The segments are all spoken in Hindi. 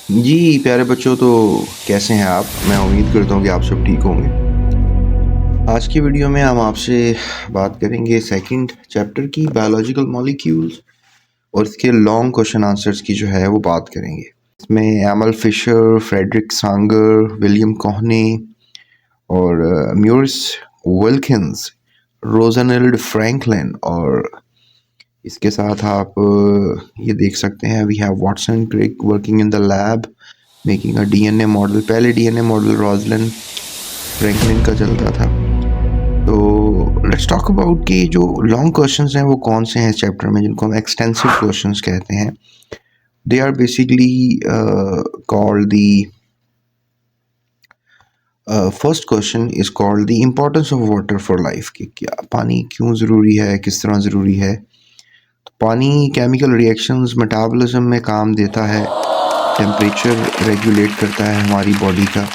जी, प्यारे बच्चों तो कैसे हैं आप? मैं उम्मीद करता हूँ कि आप सब ठीक होंगे। आज की वीडियो में हम आपसे बात करेंगे सेकंड चैप्टर की बायोलॉजिकल मॉलिक्यूल्स और इसके लॉन्ग क्वेश्चन आंसर्स की जो है वो बात करेंगे। इसमें Emil Fischer, Frederick Sanger, William Kuhne और म्यूरिस विल्किंस, रोज़ेनेल्ड फ्रैंकलिन और इसके साथ आप ये देख सकते हैं we have Watson Crick working in the lab making a DNA model. पहले डीएनए मॉडल रोज़लिन फ्रैंकलिन का चलता था। तो लेट्स टॉक अबाउट कि जो लॉन्ग क्वेश्चंस हैं वो कौन से हैं इस चैप्टर में जिनको हम एक्सटेंसिव क्वेश्चंस कहते हैं। They are basically called the first question is called the importance of water for life कि क्या पानी क्यों ज़रूरी है, किस तरह ज़रूरी है। तो पानी केमिकल रिएक्शंस मेटाबॉलिज्म में काम देता है, टेम्परेचर रेगुलेट करता है हमारी बॉडी का,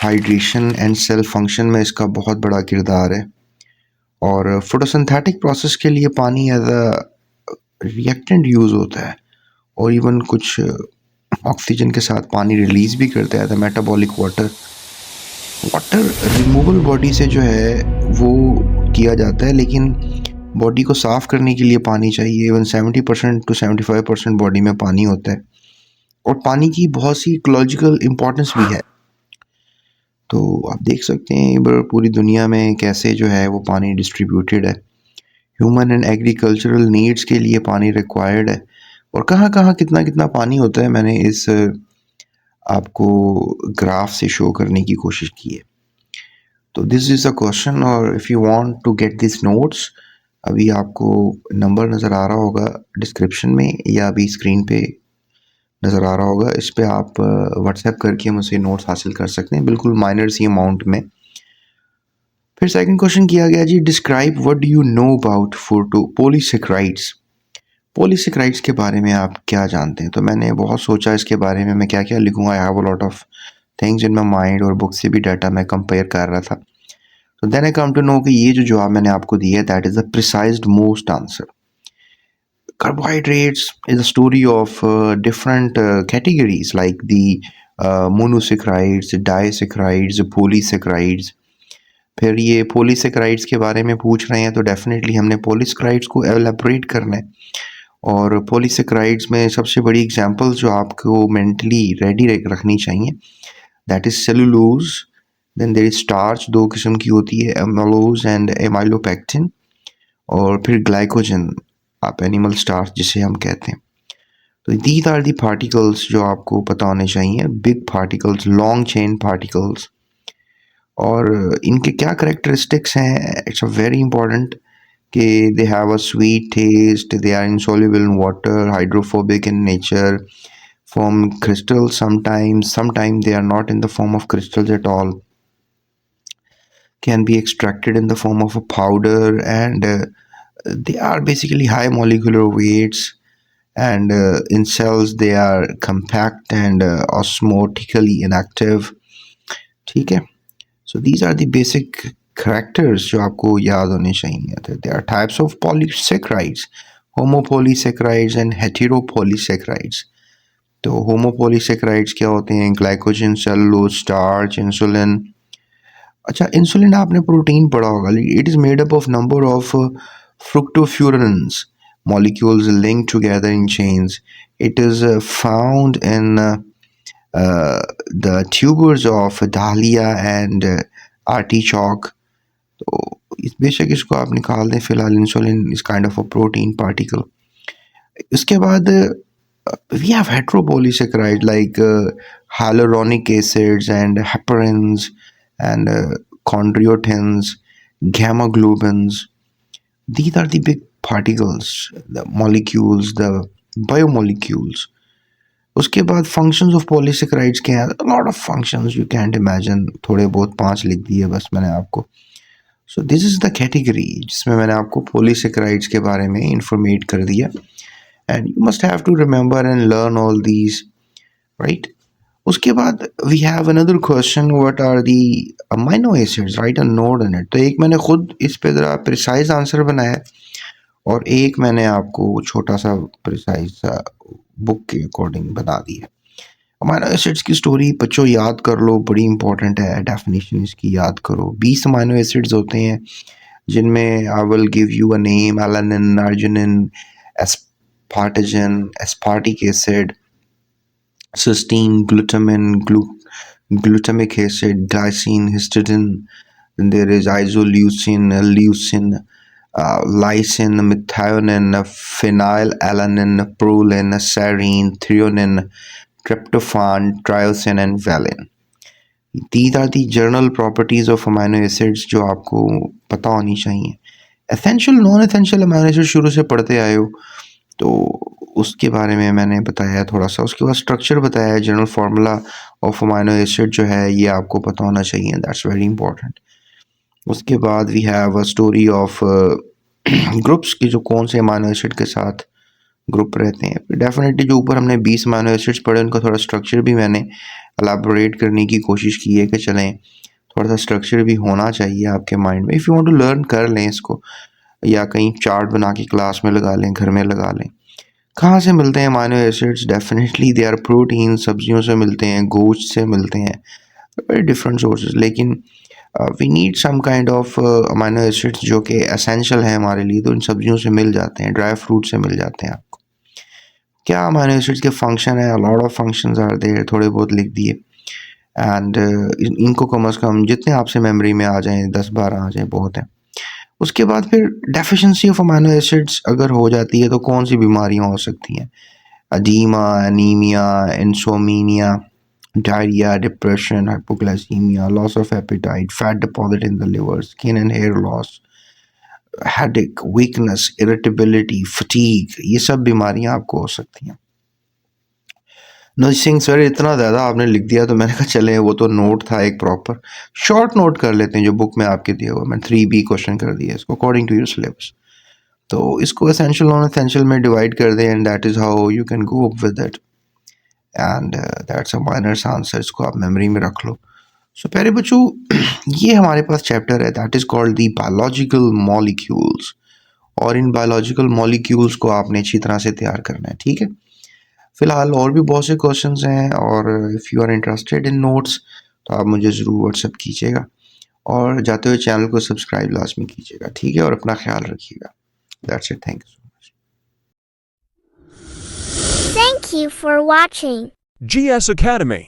हाइड्रेशन एंड सेल फंक्शन में इसका बहुत बड़ा किरदार है और फोटोसिंथेटिक प्रोसेस के लिए पानी एज अ रिएक्टेंट यूज़ होता है और इवन कुछ ऑक्सीजन के साथ पानी रिलीज़ भी करता है the metabolic water. Water removal body से जो है वो किया जाता है, लेकिन बॉडी को साफ़ करने के लिए पानी चाहिए। इवन 70% टू 75% बॉडी में पानी होता है और पानी की बहुत सी इकोलॉजिकल इम्पोर्टेंस भी है। तो आप देख सकते हैं इधर पूरी दुनिया में कैसे जो है वो पानी डिस्ट्रीब्यूटेड है। ह्यूमन एंड एग्रीकल्चरल नीड्स के लिए पानी रिक्वायर्ड है और कहाँ कहाँ कितना कितना पानी होता है मैंने इस आपको ग्राफ से शो करने की कोशिश की है। तो दिस इज़ अ क्वेश्चन और if you want to get this notes, अभी आपको नंबर नज़र आ रहा होगा डिस्क्रिप्शन में या अभी स्क्रीन पे नज़र आ रहा होगा, इस पे आप व्हाट्सएप करके मुझसे नोट्स हासिल कर सकते हैं बिल्कुल माइनर सी अमाउंट में। फिर सेकंड क्वेश्चन किया गया जी, describe what do you know about photo polysaccharides. Polysaccharides के बारे में आप क्या जानते हैं? तो मैंने बहुत सोचा इसके बारे में मैं क्या क्या लिखूंगा। I have a lot of things in my mind और बुक से भी डाटा मैं कंपेयर कर रहा था। तो then I come to know कि ये जो जवाब मैंने आपको दिया है that is the precised most answer. Carbohydrates is a story of different categories like the monosaccharides, disaccharides, polysaccharides। फिर ये पॉलीसेक्राइड्स के बारे में पूछ रहे हैं तो डेफिनेटली हमने पॉलीसेक्राइड्स को एलाबोरेट करना है और पॉलीसेक्राइड्स में सबसे बड़ी एग्जांपल्स जो आपको मेंटली रेडी रखनी चाहिए that is cellulose, then there is starch, दो किस्म की होती है, एमालोज एंड एमाइलोपेक्टिन, और फिर ग्लाइकोजन, आप एनिमल स्टार्च जिसे हम कहते हैं। तो दीज आर दी पार्टिकल्स जो आपको पता होने चाहिए, big particles, long chain particles. और इनके क्या करेक्टरिस्टिक्स हैं, इट्स अ वेरी इंपॉर्टेंट कि they have a sweet taste, they are insoluble in water, hydrophobic in nature, form crystals sometimes they are not in the form of crystals at all, can be extracted in the form of a powder, and they are basically high molecular weights, and in cells they are compact and osmotically inactive। ठीक है, so these are the basic characters जो आपको याद होने चाहिए। there are types of polysaccharides, homopolysaccharides and heteropolysaccharides। तो homopolysaccharides क्या होते हैं? Glycogen, cellulose, starch, insulin. अच्छा, इंसुलिन आपने प्रोटीन पढ़ा होगा, it is made up of number of fructofurans molecules linked together in chains। It is found in the tubers of dahlia and artichoke। तो इस बेशक इसको आप निकाल दें, फिलहाल insulin is kind of a protein particle. इसके बाद we have heteropolysaccharides like hyaluronic acids and heparins and chondroitins, gamma globins। These are the big particles, the molecules, the biomolecules। उसके बाद functions of polysaccharides क्या है? A lot of functions you can't imagine, थोड़े बहुत 5 लिख दिए बस मैंने आपको। So this is the category जिसमें मैंने आपको polysaccharides के बारे में इंफॉर्मेट कर दिया, and you must have to remember and learn all these, right? उसके बाद we have another question, what are the amino acids, write a note in it। तो एक मैंने खुद इस पे ज़रा प्रिसाइज आंसर बनाया और एक मैंने आपको छोटा सा प्रिसाइज सा बुक के अकॉर्डिंग बना दिया। अमाइनो एसिड्स की स्टोरी बच्चों याद कर लो, बड़ी इंपॉर्टेंट है, डेफिनेशन इसकी याद करो। 20 अमाइनो एसिड्स होते हैं जिनमें I will give you a name: alanine, arginine, asparagine, aspartic acid, cysteine, glutamic acid, glycine, histidine. Then there is isoleucine, leucine, lysine, methionine, phenylalanine, proline, serine, threonine, tryptophan, triosin, and valine. These are the general properties of amino acids जो आपको पता होनी चाहिए। Essential non essential amino acid शुरू से पढ़ते आए हो तो उसके बारे में मैंने बताया थोड़ा सा। उसके बाद स्ट्रक्चर बताया, general formula of amino acid जो है ये आपको पता होना चाहिए, दैट्स वेरी इंपॉर्टेंट। उसके बाद we have a story of groups की, जो कौन से अमाइनो एसिड के साथ ग्रुप रहते हैं। डेफिनेटली जो ऊपर हमने 20 अमाइनो एसिड्स पढ़े उनका थोड़ा स्ट्रक्चर भी मैंने एलाबोरेट करने की कोशिश की है कि चलें थोड़ा सा स्ट्रक्चर भी होना चाहिए आपके माइंड में। If you want to learn कर लें इसको, या कहीं चार्ट बना के क्लास में लगा लें, घर में लगा लें। कहाँ से मिलते हैं amino acids? Definitely they are protein, सब्जियों से मिलते हैं, गोश्त से मिलते हैं, वेरी डिफरेंट सोर्सेज। लेकिन we need some kind of amino acids जो कि एसेंशियल है हमारे लिए, तो इन सब्जियों से मिल जाते हैं, ड्राई फ्रूट से मिल जाते हैं आपको। क्या अमाइनो एसिड्स के फंक्शन है? Lot of functions are there, थोड़े बहुत लिख दिए। एंड इनको कम अज़ कम जितने आपसे मेमोरी में आ जाएँ, 10-12 आ जाएँ, बहुत है। उसके बाद फिर डेफिशिएंसी ऑफ अमाइनो एसिड्स अगर हो जाती है तो कौन सी बीमारियां हो सकती हैं? Eczema, anaemia, insomnia, diarrhoea, depression, hypoglycaemia, loss of appetite, fat deposit in the liver, skin and hair loss, headache, weakness, irritability, fatigue, ये सब बीमारियां आपको हो सकती हैं। नर्सिंग सर इतना ज़्यादा आपने लिख दिया तो मैंने कहा चले वो तो नोट था एक प्रॉपर, शॉर्ट नोट कर लेते हैं जो बुक में आपके दिया हुआ। मैं 3B क्वेश्चन कर दिया इसको अकॉर्डिंग टू योर सिलेबस। तो इसको एसेंशियल नॉन एसेंशियल में डिवाइड कर दें and that is how you can go up with it, and that's a minor answer. इसको आप मेमोरी में रख लो। सो प्यारे बच्चों, ये हमारे पास चैप्टर है that is called the biological molecules, और इन बायोलॉजिकल मॉलिक्यूल्स को आपने अच्छी तरह से तैयार करना है, ठीक है। फिलहाल और भी बहुत से क्वेश्चंस हैं, और if you are interested in notes तो आप मुझे ज़रूर व्हाट्सएप कीजिएगा, और जाते हुए चैनल को सब्सक्राइब लाजमी कीजिएगा, ठीक है, और अपना ख्याल रखिएगा। That's it, thank you so much. Thank you for watching. GS Academy.